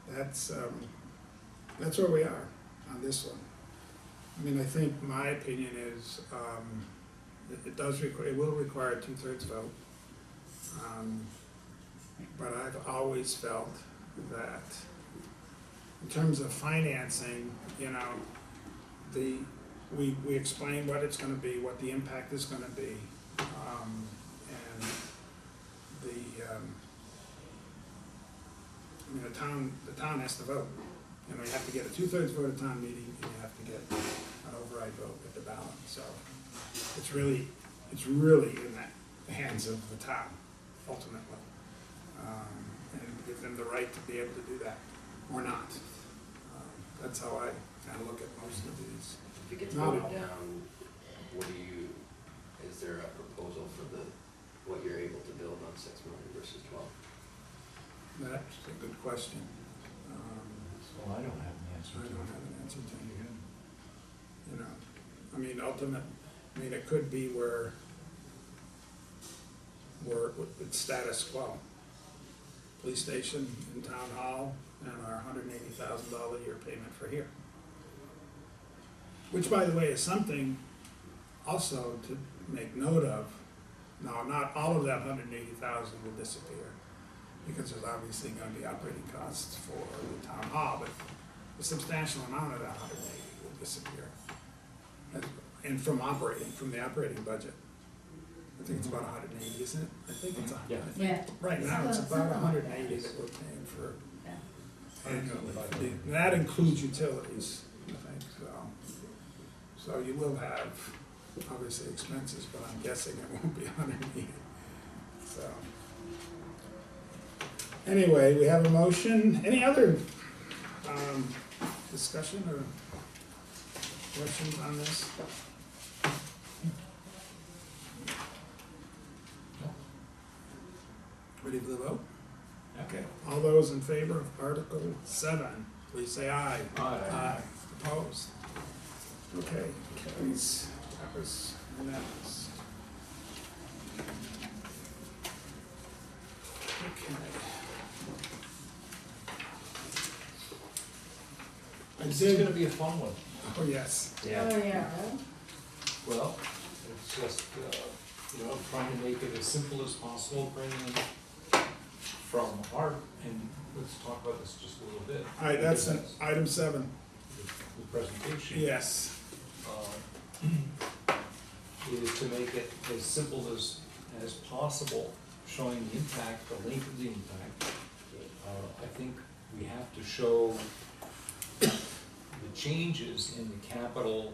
that's where we are on this one. I mean, I think my opinion is, it will require a 2/3 vote. But I've always felt that in terms of financing, you know, we explain what it's gonna be, what the impact is gonna be, and I mean, the town has to vote. You know, you have to get a 2/3 vote at town meeting, and you have to get an override vote at the ballot, so it's really in the hands of the town, ultimately. And give them the right to be able to do that, or not. That's how I kind of look at most of these. If it gets Not voted all. down, is there a proposal for what you're able to build on 6 million versus 12? That's a good question. Well, I don't have an answer I to don't it. have an answer to you. You know, I mean, it could be where it's status quo. Police station in town hall and our $180,000 a year payment for here. Which, by the way, is something also to make note of. Now, not all of that 180,000 will disappear, because there's obviously gonna be operating costs for the town hall, but a substantial amount of that 180 will disappear. And from the operating budget. I think it's about 180, isn't it? I think it's Yeah. Yeah. right now, it's about 180 that we're paying for annually. And that includes utilities, I think, so. So you will have, obviously, expenses, but I'm guessing it won't be 180, so. Anyway, we have a motion. Any other discussion or questions on this? Ready for the vote? Okay, all those in favor of Article 7, please say aye. Aye. Opposed? Okay, carries. That was unanimous. Okay. This is gonna be a fun one. Oh, yes. Oh, yeah. Well, it's just, trying to make it as simple as possible, bringing in from our, and let's talk about this just a little bit. All right, that's item 7. The presentation. Yes. Is to make it as simple as possible, showing the impact, the length of the impact. I think we have to show the changes in the capital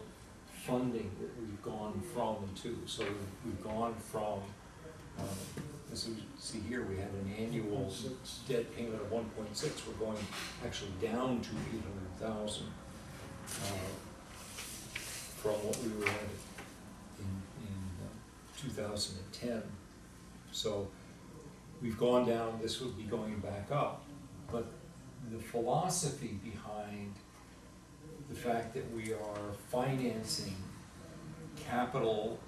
funding that we've gone from and to. So we've gone from, as we see here, we had an annual 1.6. debt payment of 1.6. We're going actually down to 800,000 from what we were at in 2010. So we've gone down, this would be going back up. But the philosophy behind the fact that we are financing capital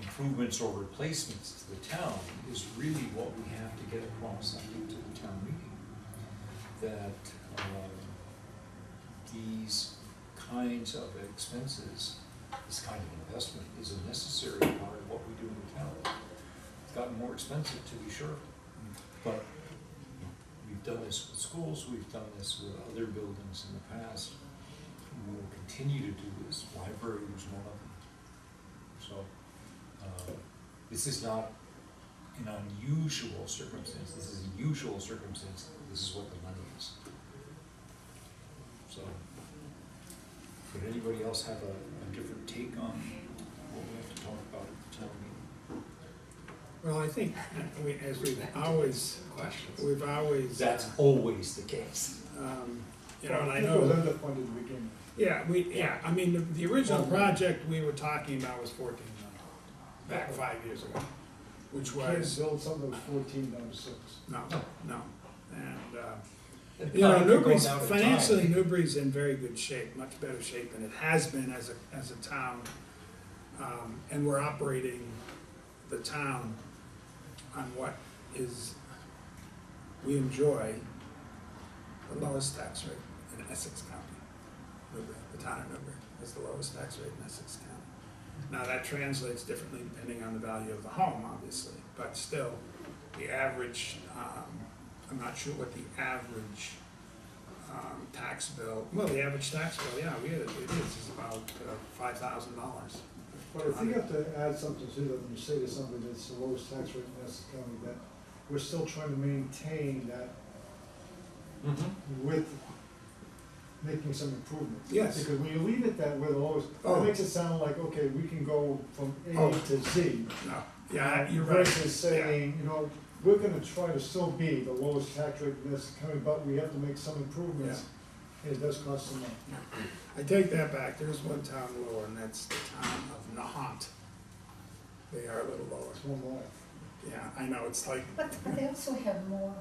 improvements or replacements to the town is really what we have to get across, I think, to the town meeting. That these kinds of expenses, this kind of investment is a necessary part of what we do in the town. It's gotten more expensive, to be sure, but we've done this with schools, we've done this with other buildings in the past. We will continue to do this. Library was one of them. So this is not an unusual circumstance. This is a usual circumstance. This is what the money is. So, would anybody else have a different take on what we have to talk about at the town meeting? Well, I think, as we've always. That's always the case. You know, and I It know. was underfunded to begin with. Yeah, I mean, the original project we were talking about was 14 million, back 5 years ago, which You can't was, build something that was 14 down to 6. no, and, And you know, probably could go Newbury's, down to financially, time. Newbury's in very good shape, much better shape than it has been as a town. And we're operating the town on what is, we enjoy the lowest tax rate in Essex County. Newbury, the town of Newbury has the lowest tax rate in Essex County. Now, that translates differently depending on the value of the home, obviously, but still, the average, I'm not sure what the average tax bill, well, the average tax bill, yeah, it is about $5,000. But if you have to add something to that, when you say to somebody that's the lowest tax rate in Essex County, that we're still trying to maintain that with making some improvements. Yes. Because when you leave it that we're the lowest, Oh. it makes it sound like, okay, we can go from A Oh. to Z. No, yeah, you're right. Versus saying, you know, we're gonna try to still be the lowest tax rate in Essex County, but we have to make some improvements. It does cost some money. I take that back, there's one town lower, and that's the town of Nahant. They are a little lower. It's one more. Yeah, I know, it's like, But they also have more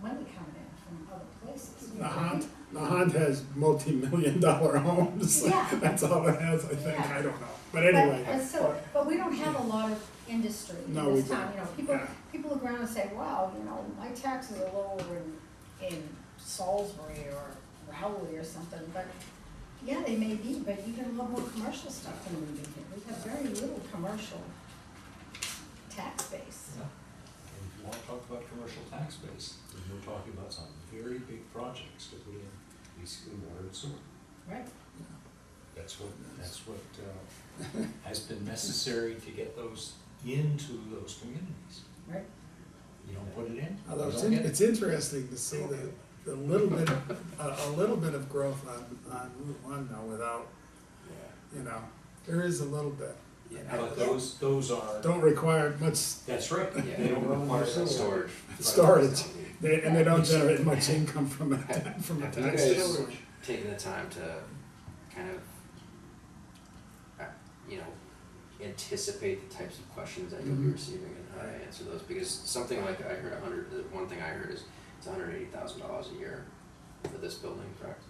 money coming in from other places. Nahant has multi-million-dollar homes. Yeah. That's all it has, I think, Yeah. I don't know. But anyway, But we don't have a lot of industry No, in we this town, don't. you know, Yeah. people look around and say, wow, you know, my taxes are lower in Salisbury or Rowley or something, but yeah, they may be, but you get a lot more commercial stuff than we do here. We have very little commercial tax base. Yeah. And if you want to talk about commercial tax base, then we're talking about some very big projects to put in basically water and sewer. Right. That's what has been necessary to get those into those communities. Right. You don't put it in, although you don't get it. it's interesting to see the little bit, a little bit of growth on Route 1 though, without, you know, there is a little bit. But those are, Don't require much that's right, Yeah. they don't require that Storage. storage, and they don't generate much income from a tax Have you standpoint. guys taken the time to kind of, anticipate the types of questions that you'll be receiving and how to answer those? Because something like I heard the one thing I heard is it's $180,000 a year for this building, correct?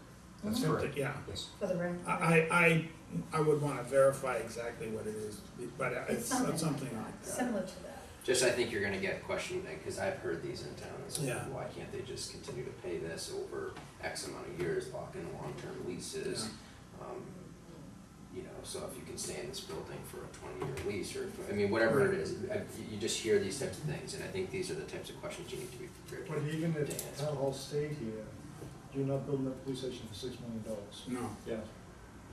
That's Mhm. correct. Yeah, Yes. For the rent. I would wanna verify exactly what it is, but it's something like that. Similar to that. Just I think you're gonna get questioned, because I've heard these in town, and so Yeah. why can't they just continue to pay this over X amount of years, lock in long-term leases? You know, so if you can stay in this building for a 20-year lease, or, I mean, whatever it is, you just hear these types of things, and I think these are the types of questions you need to be prepared to But even to if answer. town hall stayed here, you're not building a police station for $6 million. No, Yeah.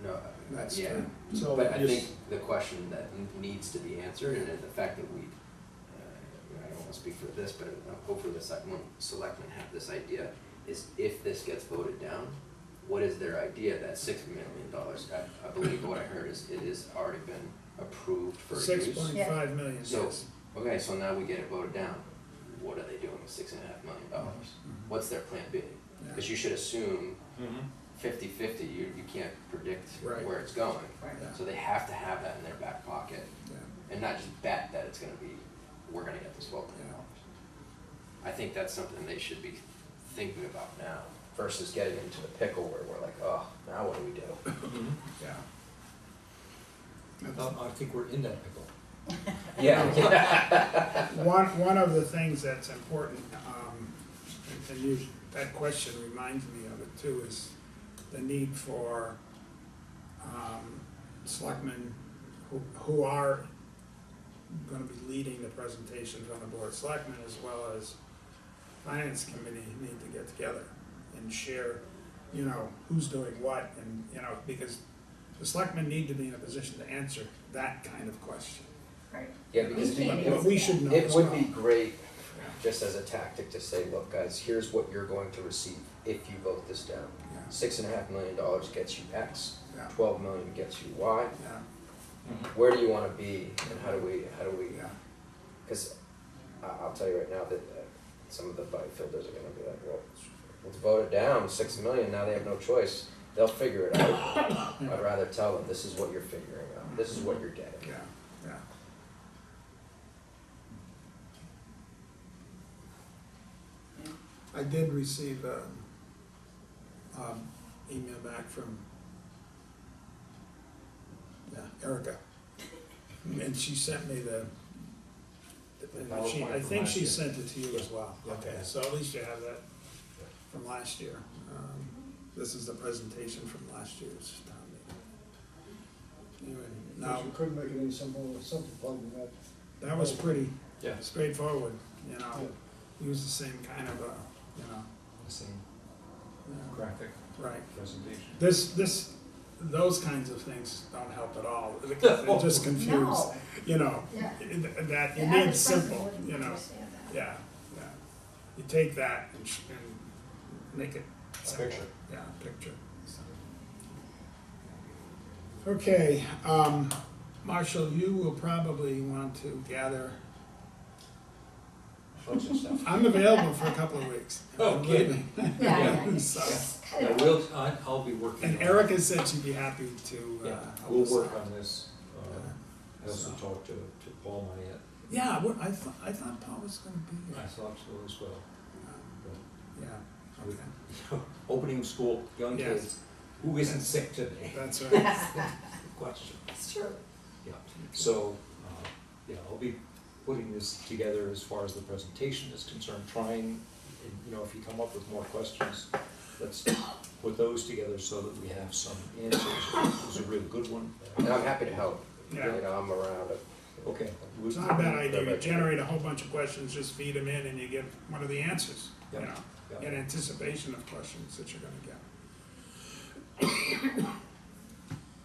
No, that's yeah. true. So But I just- think the question that needs to be answered, and the fact that we, I don't wanna speak for this, but hopefully the selectmen have this idea, is if this gets voted down, what is their idea, that $6 million, I believe what I heard is it has already been approved for use. 6.5 million, So, yes. okay, so now we get it voted down, what are they doing with $6.5 million? What's their plan B? Yeah. Because you should assume 50-50, you can't predict Right. where it's going. Right. Yeah. So they have to have that in their back pocket, Yeah. and not just bet that it's gonna be, we're gonna get this $12 million. I think that's something they should be thinking about now, versus getting into the pickle where we're like, oh, now what do we do? Yeah. I think we're in that pickle. Yeah. One of the things that's important, and that question reminds me of it too, is the need for selectmen who are gonna be leading the presentations on the board of selectmen, as well as finance committee, need to get together and share, you know, who's doing what, and, you know, because the selectmen need to be in a position to answer that kind of question. Right. Yeah, because We can't But we should know it as would well. be great, just as a tactic, to say, look, guys, here's what you're going to receive if you vote this down. Yeah. $6.5 million gets you X, Yeah. 12 million gets you Y. Yeah, Where do you wanna be, and how do we, yeah, because I'll tell you right now that some of the fielders are gonna be like, well, let's vote it down, 6 million, now they have no choice, they'll figure it out. I'd rather tell them, this is what you're figuring out, this is what you're getting. yeah, yeah. I did receive email back from Erica, and she sent me the I think she sent it to you as well. Okay, so at least you have that from last year. This is the presentation from last year's town meeting. Anyway, now, You couldn't make it any simple than that. that was pretty Yeah. straightforward, you know, Yeah. use the same kind of you know, The same you know, graphic right. presentation. Those kinds of things don't help at all, because they just confuse, No. you know, Yeah. that The you average need person simple, wouldn't you know, understand that. yeah, yeah. You take that and make it simple. picture. Yeah, a picture. Okay, Marshall, you will probably want to gather, Bunch of stuff. I'm available for a couple of weeks. Oh, good. Yeah. So, Yeah, I'll be working. and on Erica it. said she'd be happy to, Yeah, help we'll us work out. on this. I also So. talked to Paul Myatt. Yeah, I thought Paul was gonna be I here. thought so as well. Yeah, okay, With opening school, young Yes. kids, who isn't sick today? that's right. Good question. It's true. Yeah, so, yeah, I'll be putting this together as far as the presentation is concerned, trying, and, you know, if you come up with more questions, let's put those together so that we have some answers. It was a really good one. And I'm happy to help, you Yeah. know, I'm around it. Okay. It's not a bad idea, you generate a whole bunch of questions, just feed them in and you get one of the answers, you Yeah. know, Yeah. in anticipation of questions that you're gonna get.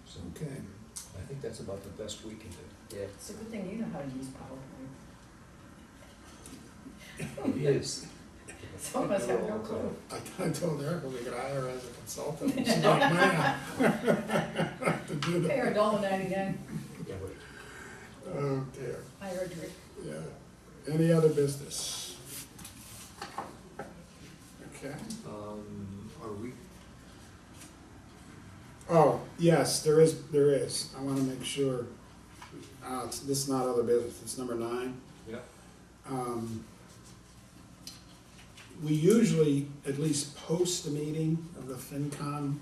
So Okay. I think that's about the best we can do. Yeah. It's a good thing you know how to use PowerPoint. It is. Some of us have no clue. I told Erica we could hire her as a consultant, and she'd make money on to do Pay her that. $1.99. Yeah, wait. Oh dear, I heard you. yeah. Any other business? Okay. Are we, Oh, yes, there is. I wanna make sure, this is not other business, it's number 9. yeah, We usually at least post the meeting of the FinCom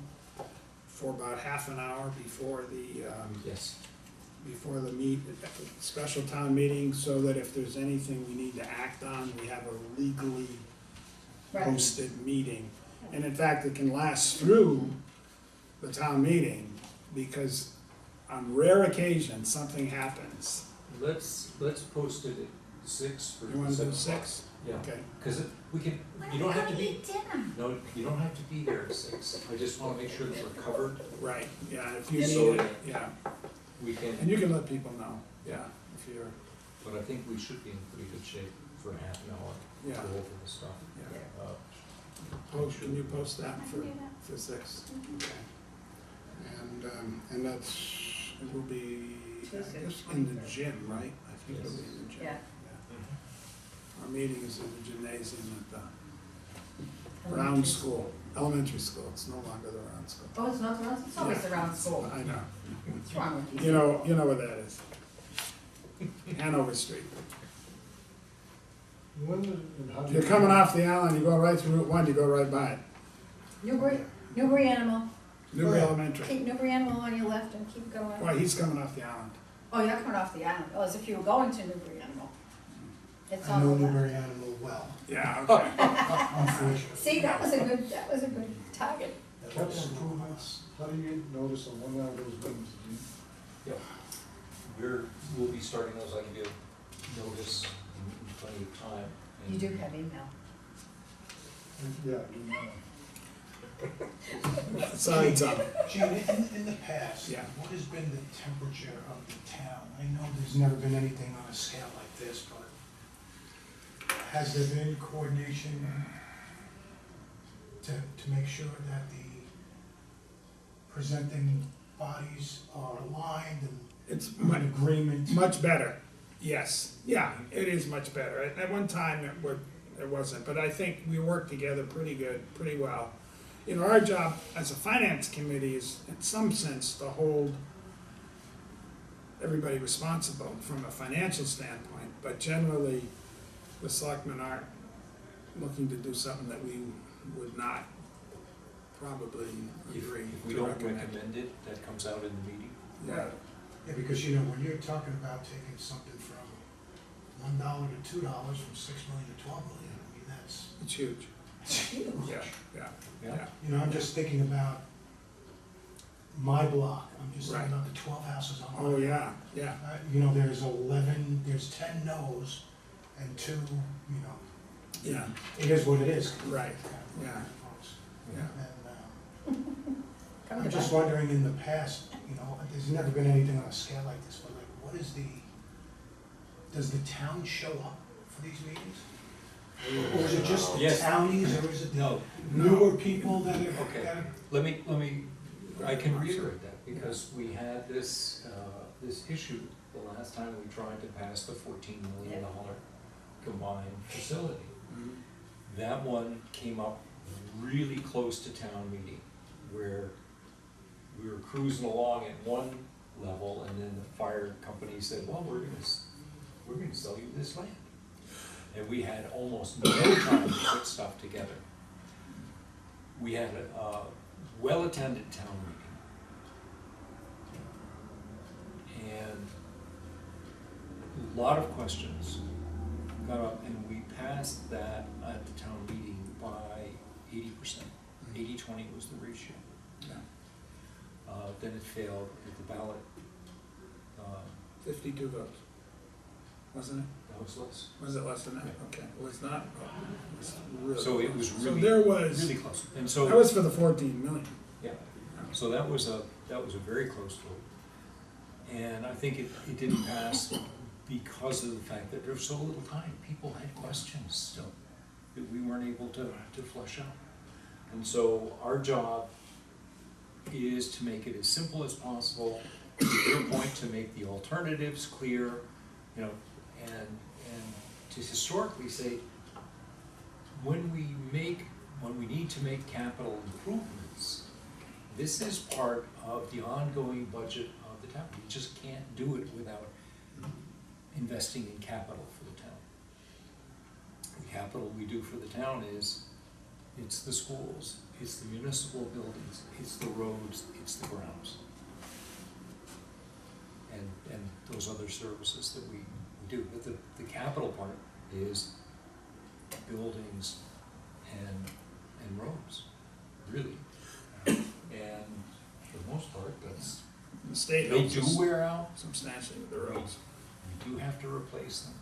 for about half an hour before yes, before the special town meeting, so that if there's anything we need to act on, we have a legally Right. posted meeting. And in fact, it can last through the town meeting, because on rare occasions, something happens. let's post it at 6 for You wanna do 7 o'clock. 6? Yeah, Okay, cause we can, you don't have to be, no, you don't have to be there at 6. I just wanna make sure that we're covered, right, yeah, if you So- need it, yeah. we can. And you can let people know, yeah, if you're, But I think we should be in pretty good shape for half an hour to yeah, go over the stuff. yeah. Oh, shouldn't you post that I can for, do that. for 6? Okay. And that's, it will be, I Tuesday, guess, in the 23rd. gym, right? I think it'll be in the gym. Yeah. Our meeting is in the gymnasium at the Round School, elementary school. It's no longer the Round School. Oh, it's not the round, it's always the round school. I know. What's wrong with you? You know where that is. Hanover Street. When and how do You're coming off the island, you go right through Route 1, you go right by it. Newbury Animal. Newbury Yeah. Elementary. Keep Newbury Animal on your left and keep going. Why, he's coming off the island. Oh, you're coming off the island. Oh, as if you were going to Newbury Animal. It's I on know the left. Newbury Animal well, Yeah, okay. unfortunately. See, that was a good target. Capital improvements, how do you get notice on one of those meetings? Yeah. We'll be starting those, I can give notice in plenty of time. You and- do have email. Yeah, you know. Sorry, Tom. Gene, in the past, Yeah. what has been the temperature of the town? I know there's never been anything on a scale like this, but has there been coordination to make sure that the presenting bodies are aligned and It's in agreement? much better, yes. Yeah, it is much better. At one time, it wasn't, but I think we work together pretty well. You know, our job as a finance committee is, in some sense, to hold everybody responsible from a financial standpoint, but generally, the selectmen aren't looking to do something that we would not probably If agree if we to don't recommend. recommend it, that comes out in the meeting. Yeah, Yeah, because you know, when you're talking about taking something from $1 to $2, from 6 million to 12 million, I mean, that's it's huge. huge. Yeah. Yeah. You know, I'm just thinking about my block, I'm just thinking Right. about the 12 houses on my Oh, block. yeah. You know, there's 10 no's and 2, you know, Yeah, it is what it is. right, yeah, yeah. And, I'm just wondering, in the past, you know, there's never been anything on a scale like this, but like, does the town show up for these meetings? Or is it just Yes. townies, or is it No, newer people that are? Okay. that are- let me, I can reiterate that, because we had this, this issue the last time we tried to pass the $14 million combined facility. Mhm. That one came up really close to town meeting, where we were cruising along at one level, and then the fire company said, well, we're gonna sell you this land. And we had almost no time to put stuff together. We had a well-attended town meeting. And a lot of questions got up, and we passed that at the town meeting by 80%. 80-20 was the ratio. Yeah. Then it failed at the ballot. 52 votes, wasn't it? That was less. Was it less than that? Okay, it was not, oh, it was really. So it was So really, there was, really close. And so. that was for the 14 million. Yeah, so that was a very close vote. And I think it didn't pass because of the fact that there was so little time. People had questions still that we weren't able to flesh out. And so our job is to make it as simple as possible, to your point, to make the alternatives clear, you know, and to historically say, when we need to make capital improvements, this is part of the ongoing budget of the town. We just can't do it without investing in capital for the town. The capital we do for the town it's the schools, it's the municipal buildings, it's the roads, it's the grounds. And those other services that we do. But the capital part is buildings and roads, really. And for the most part, that's, The state they helps do us wear out. substantially with the roads. We do have to replace them.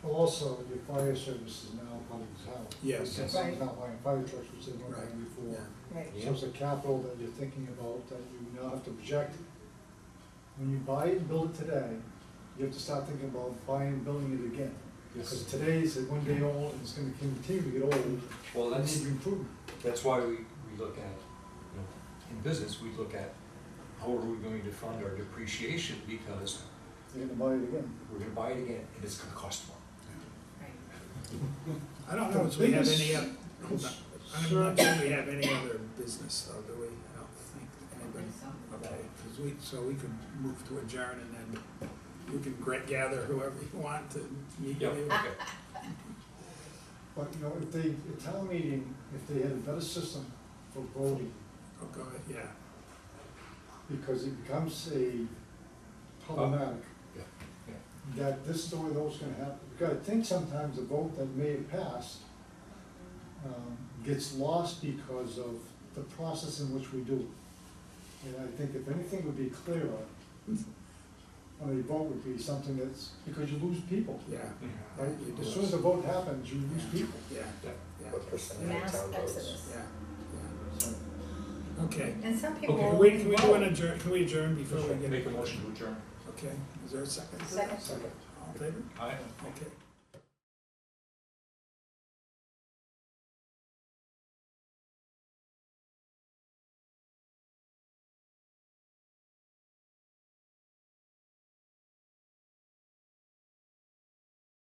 Well, also, your fire service is now part of the town. Yes. It's Right. not buying fire trucks, which they weren't Right. buying before. Right. So it's a capital that you're thinking about, that you now have to project. When you buy it and build it today, you have to start thinking about buying and building it again. Because Yes. today's at 1 day old, and it's gonna continue to get old, Well, we that's, need improvement. that's why we look at, you know, in business, we look at how are we going to fund our depreciation, because They're gonna buy it again. we're gonna buy it again, and it's gonna cost more. I don't know if we have any other, hold on. I'm not sure we have any other business, though, do we? I don't think anybody, okay, because we could move to adjourn and then you can gather whoever you want to meet Yeah, with you. okay. But, you know, if they, at town meeting, if they had a better system for voting, Oh, go ahead, yeah. because it becomes a problematic, Yeah, yeah. that this is the way those gonna happen. Because I think sometimes a vote that may have passed, gets lost because of the process in which we do it. And I think if anything would be clearer, on a vote would be something that's, because you lose people, Yeah, right? you do. As soon as the vote happens, you lose people. yeah, Yeah. yeah, What percent of Mass town votes? exodus. yeah, So, yeah. Okay. And some people. Okay, won't can we do vote. an adjourn, can we adjourn before we get? Make a motion to adjourn. Okay, is there a second? Second. All in favor? Aye. Okay.